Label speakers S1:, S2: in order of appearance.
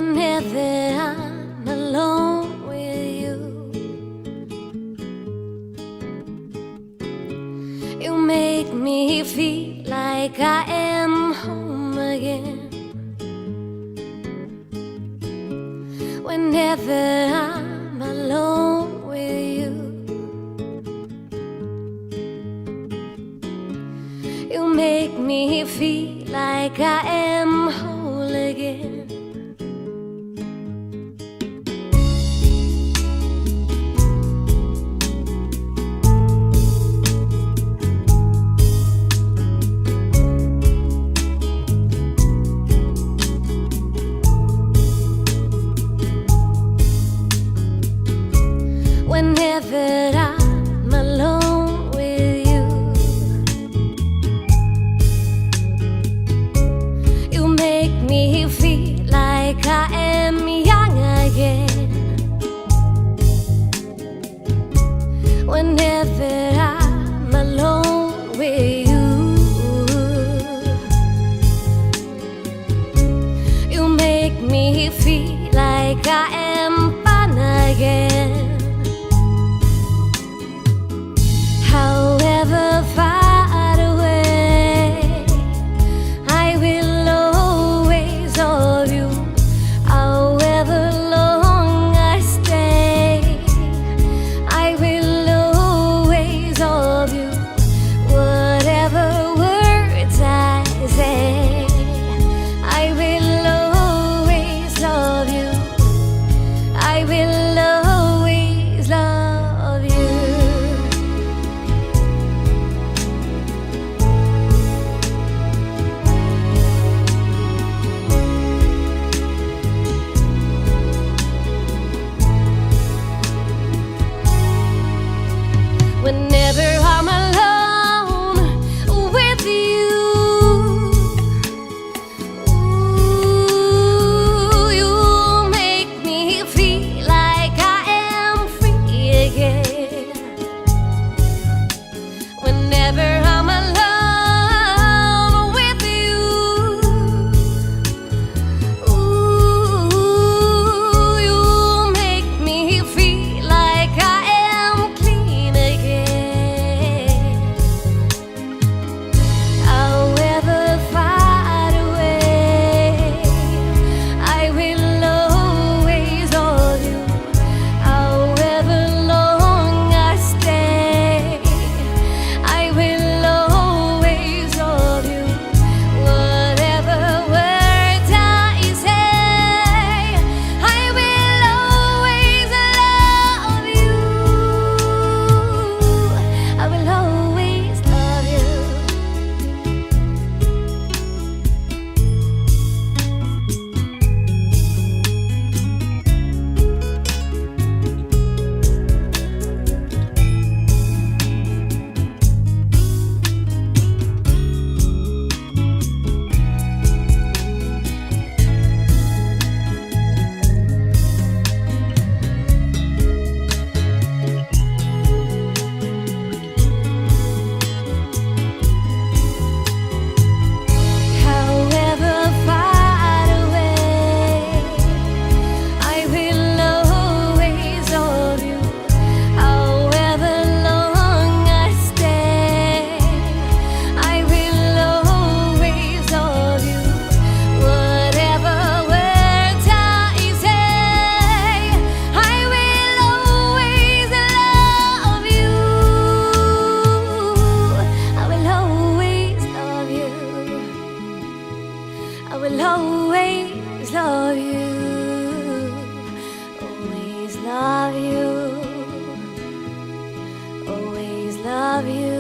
S1: Whenever I'm alone with you, you make me feel like I am home again. Whenever I'm alone with you, you make me feel like I am whole again. Whenever I'm alone with you, you make me feel like I am young again. Whenever I'm alone with you, you make me feel like I am fun again. However far away, I will always love you. However long I stay, I will always love you. Whatever words I say, I will always love you. I will always love you. Whenever I'm alone with you, ooh, you make me feel like I am free again. Whenever I'm alone with you, ooh, you make me feel like I am clean again. However far away, I will always love you. However long I stay, I will always love you. Whatever words I say, I will always love you. I will always love you. However far away, I will always love you. However long I stay, I will always love you. Whatever words I say, I will always love you. I will always love you. I will always love you. Always love you. Always love you.